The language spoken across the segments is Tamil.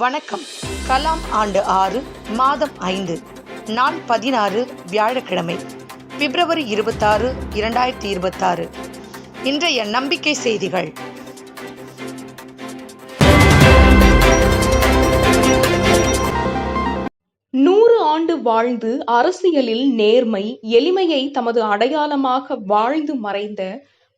வணக்கம். கலாம் ஆண்டு 6 மாதம் 5 நாள் 16 வியாழக்கிழமை பிப்ரவரி 26, 2026. இன்றைய நம்பிக்கை செய்திகள். ஆண்டு வாழ்ந்து அரசியலில் நேர்மை, எளிமையை தமது அடையாளமாக வாழ்ந்து மறைந்த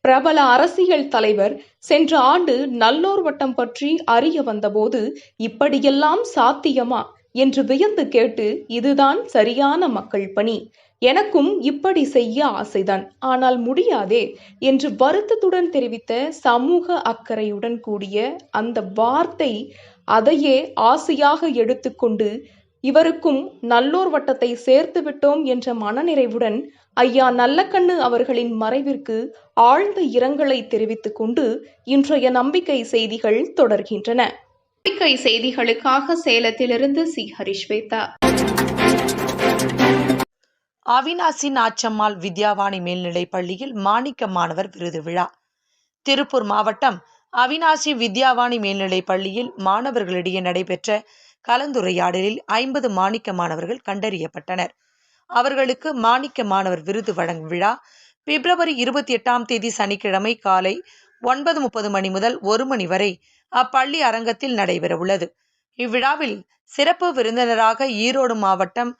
பிரபல அரசியல் தலைவர் சென்ற ஆண்டு நல்லோர் வட்டம் பற்றி அறிய வந்தபோது இப்படியெல்லாம் சாத்தியமா என்று வியந்து கேட்டு, இதுதான் சரியான மக்கள் பணி, எனக்கும் இப்படி செய்ய ஆசைதான், ஆனால் முடியாதே என்று வருத்தத்துடன் தெரிவித்த சமூக அக்கறையுடன் கூடிய அந்த வார்த்தை, அதையே ஆசையாக எடுத்துக்கொண்டு இவருக்கும் நல்லோர் வட்டத்தை சேர்த்து விட்டோம் என்ற மனநிறைவுடன் ஐயா நல்லக்கண்ணு அவர்களின் மறைவிற்கு ஆழ்ந்த இரங்கலை தெரிவித்துக் கொண்டு இன்றைய நம்பிக்கை செய்திகள் தொடர்கின்றன. நம்பிக்கை செய்திகளுக்காக சேலத்திலிருந்து சி. ஹரிஸ்வேதா. அவிநாசி நாச்சம்மாள் வித்யாவாணி மேல்நிலைப் பள்ளியில் மாணிக்க மாணவர் விருது விழா. திருப்பூர் மாவட்டம் அவிநாசி வித்யாவாணி மேல்நிலைப் பள்ளியில் மாணவர்களிடையே நடைபெற்ற கலந்துரையாடலில் 50 மாணிக்க மாணவர்கள் கண்டறியப்பட்டனர். அவர்களுக்கு மாணிக்க மாணவர் விருது வழங்கும் விழா பிப்ரவரி 28 சனிக்கிழமை காலை 9:30 மணி முதல் 1 மணி வரை அப்பள்ளி அரங்கத்தில் நடைபெறவுள்ளது. இவ்விழாவில் சிறப்பு விருந்தினராக ஈரோடு மாவட்டம்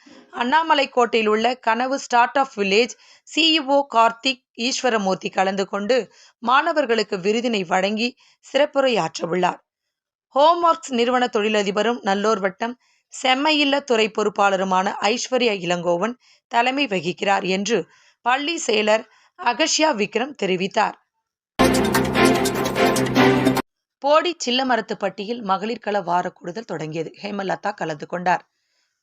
அண்ணாமலைக்கோட்டையில் உள்ள கனவு start up village CEO Karthik Eswaramoorthy கலந்து கொண்டு மாணவர்களுக்கு விருதினை வழங்கி சிறப்புரையாற்றவுள்ளார். ஹோம்ஒர்க்ஸ் நிறுவன தொழிலதிபரும் நல்லோர் வட்டம் செம்மையில்ல துறை பொறுப்பாளருமான ஐஸ்வர்யா இளங்கோவன் தலைமை வகிக்கிறார் என்று பள்ளி செயலர் அகஷ்யா விக்ரம் தெரிவித்தார். போடி சில்லமரத்துப்பட்டியில் மகளிர் கள வார கூடுதல் தொடங்கியது. ஹேமலதா கலந்து கொண்டார்.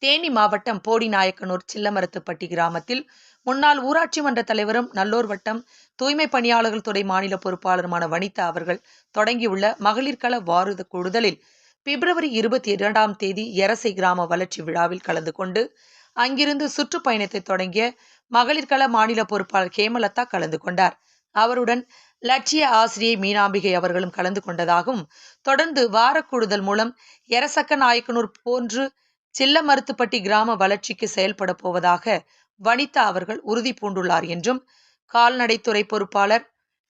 தேனி மாவட்டம் போடி நாயக்கனூர் சில்லமரத்துப்பட்டி கிராமத்தில் முன்னாள் ஊராட்சி மன்ற தலைவரும் நல்லோர் வட்டம் தூய்மை பணியாளர்கள் துறை மாநில பொறுப்பாளருமான வனிதா அவர்கள் தொடங்கியுள்ள மகளிர் கள வார கூடுதலில் பிப்ரவரி 22 எரசை கிராம வளர்ச்சி விழாவில் கலந்து கொண்டு அங்கிருந்து சுற்றுப்பயணத்தை தொடங்கிய மகளிர் கள மாநில பொறுப்பாளர் ஹேமலதா கலந்து கொண்டார். அவருடன் லட்சிய ஆசிரியை மீனாம்பிகை அவர்களும் கலந்து கொண்டதாகவும், தொடர்ந்து வார கூடுதல் மூலம் எரசக்க நாயக்கனூர் போன்று சில்லமருத்துப்பட்டி கிராம வளர்ச்சிக்கு செயல்பட போவதாக வனிதா அவர்கள் உறுதி பூண்டுள்ளார் என்றும் கால்நடைத்துறை பொறுப்பாளர்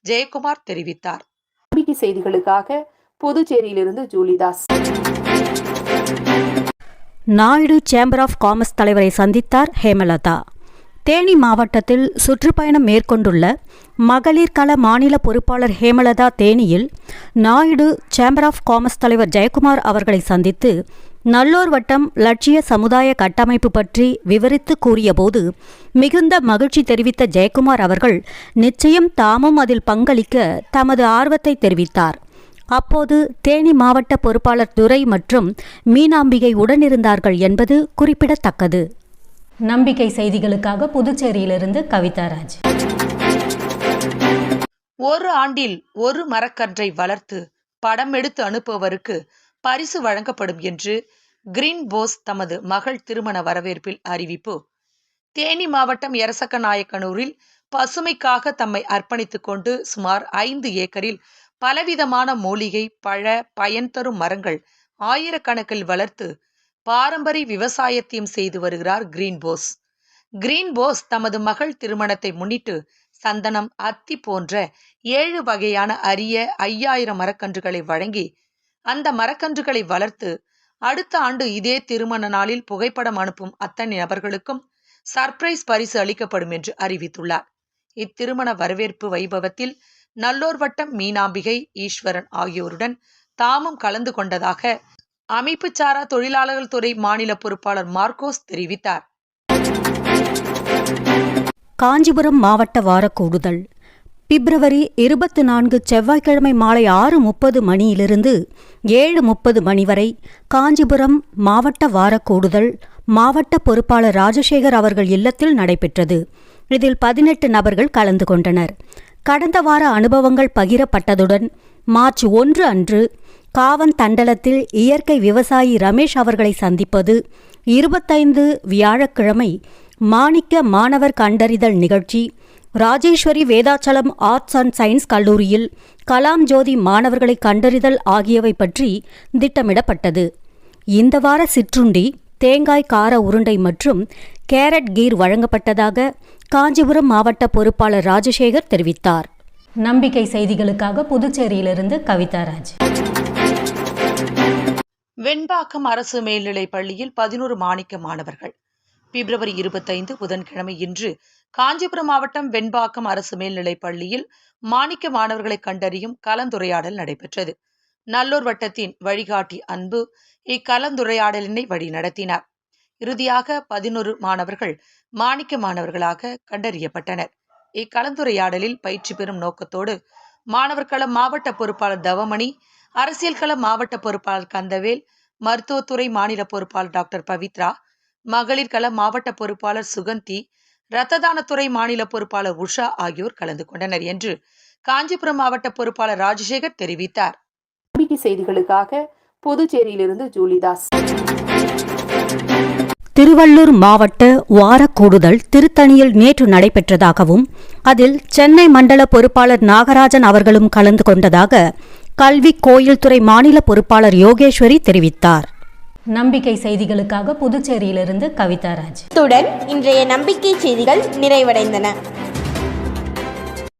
ஜெயக்குமார் தெரிவித்தார். நம்பிக்கை செய்திகளுக்காக புதுச்சேரியிலிருந்து Julidas. Naidu chamber of commerce தலைவரை சந்தித்தார் ஹேமலதா. தேனி மாவட்டத்தில் சுற்றுப்பயணம் மேற்கொண்டுள்ள மகளிர் கள மாநில பொறுப்பாளர் ஹேமலதா தேனியில் நாயுடு சேம்பர் ஆஃப் காமர்ஸ் தலைவர் ஜெயக்குமார் அவர்களை சந்தித்து நல்லோர் வட்டம் லட்சிய சமுதாய கட்டமைப்பு பற்றி விவரித்து கூறியபோது மிகுந்த மகிழ்ச்சி தெரிவித்த ஜெயக்குமார் அவர்கள் நிச்சயம் தாமும் அதில் பங்களிக்க தமது ஆர்வத்தை தெரிவித்தார். அப்போது தேனி மாவட்ட பொறுப்பாளர் துரை மற்றும் மீனாம்பிகை உடனிருந்தார்கள் என்பது குறிப்பிடத்தக்கது. நம்பிக்கை செய்திகளுக்காக புதுச்சேரியிலிருந்து கவிதாராஜ். ஒரு ஆண்டில் ஒரு மரக்கன்றை வளர்த்து படம் எடுத்து அனுப்புவருக்கு பரிசு வழங்கப்படும் என்று கிரீன் போஸ் தமது மகள் திருமண வரவேற்பில் அறிவிப்பு. தேனி மாவட்டம் எரசக்க நாயக்கனூரில் பசுமைக்காக தம்மை அர்ப்பணித்துக் கொண்டு சுமார் 5 ஏக்கரில் பலவிதமான மூலிகை, பழ, பயன் தரும் மரங்கள் ஆயிரக்கணக்கில் வளர்த்து பாரம்பரிய விவசாயத்தையும் செய்து வருகிறார் கிரீன் போஸ். கிரீன் போஸ் தமது மகள் திருமணத்தை முன்னிட்டு சந்தனம், அத்தி போன்ற 7 வகையான அரிய 5000 மரக்கன்றுகளை வழங்கி அந்த மரக்கன்றுகளை வளர்த்து அடுத்த ஆண்டு இதே திருமண நாளில் புகைப்படம் அனுப்பும் அத்தனை நபர்களுக்கும் சர்ப்ரைஸ் பரிசு அளிக்கப்படும் என்று அறிவித்துள்ளார். இத்திருமண வரவேற்பு வைபவத்தில் நல்லோர் வட்டம் மீனாம்பிகை, ஈஸ்வரன் ஆகியோருடன் தாமும் கலந்து கொண்டதாக அமைப்பு சாரா தொழிலாளர்கள் துறை மாநில பொறுப்பாளர் மார்க்கோஸ் தெரிவித்தார். காஞ்சிபுரம் மாவட்ட வார கூடுதல் பிப்ரவரி 24 செவ்வாய்க்கிழமை மாலை 6:30 மணியிலிருந்து 7:30 மணி வரை காஞ்சிபுரம் மாவட்ட வார கூடுதல் மாவட்ட பொறுப்பாளர் ராஜசேகர் அவர்கள் இல்லத்தில் நடைபெற்றது. இதில் 18 நபர்கள் கலந்து கொண்டனர். கடந்த வார அனுபவங்கள் பகிரப்பட்டதுடன் மார்ச் 1 அன்று காவன் தண்டலத்தில் இயற்கை விவசாயி ரமேஷ் அவர்களை சந்திப்பது, 25 வியாழக்கிழமை மாணிக்க மாணவர் கண்டறிதல் நிகழ்ச்சி, Rajeswari Vedachalam arts and science கல்லூரியில் கலாம் ஜோதி மாணவர்களை கண்டறிதல் ஆகியவை பற்றி திட்டமிடப்பட்டது. இந்த வார சிற்றுண்டி தேங்காய் கார உருண்டை மற்றும் கேரட் கீர் வழங்கப்பட்டதாக காஞ்சிபுரம் மாவட்ட பொறுப்பாளர் ராஜசேகர் தெரிவித்தார். நம்பிக்கை செய்திகளுக்காக புதுச்சேரியிலிருந்து கவிதாராஜ். வெண்பாக்கம் அரசு மேல்நிலைப் பள்ளியில் 11 மாணிக்க மாணவர்கள். பிப்ரவரி 25 புதன்கிழமை இன்று காஞ்சிபுரம் மாவட்டம் வெண்பாக்கம் அரசு மேல்நிலைப் பள்ளியில் மாணிக்க மாணவர்களை கண்டறியும் கலந்துரையாடல் நடைபெற்றது. நல்லூர் வட்டத்தின் வழிகாட்டி அன்பு இக்கலந்துரையாடலினை வழிநடத்தினார். இறுதியாக 11 மாணவர்கள் மாணிக்க மாணவர்களாக கண்டறியப்பட்டனர். இக்கலந்துரையாடலில் பயிற்சி பெறும் நோக்கத்தோடு மாணவர் கள மாவட்ட பொறுப்பாளர் தவமணி, அரசியல் கள மாவட்ட பொறுப்பாளர் கந்தவேல், மருத்துவத்துறை மாநில பொறுப்பாளர் டாக்டர் பவித்ரா, மகளிர் கள மாவட்ட பொறுப்பாளர் சுகந்தி, இரத்த தானத்துறை மாநில பொறுப்பாளர் உஷா ஆகியோர் கலந்து கொண்டனர் என்று காஞ்சிபுரம் மாவட்ட பொறுப்பாளர் ராஜசேகர் தெரிவித்தார். நம்பிக்கை செய்திகளுக்காக புதுச்சேரியிலிருந்து ஜூலிதாஸ். திருவள்ளூர் மாவட்ட வார கூடுதல் திருத்தணியில் நேற்று நடைபெற்றதாகவும் அதில் சென்னை மண்டல பொறுப்பாளர் நாகராஜன் அவர்களும் கலந்து கொண்டதாக கல்வி கோயில்துறை மாநில பொறுப்பாளர் யோகேஸ்வரி தெரிவித்தார். நம்பிக்கை செய்திகளுக்காக புதுச்சேரியிலிருந்து கவிதாராஜ். இத்துடன் இன்றைய நம்பிக்கை செய்திகள் நிறைவடைந்தன.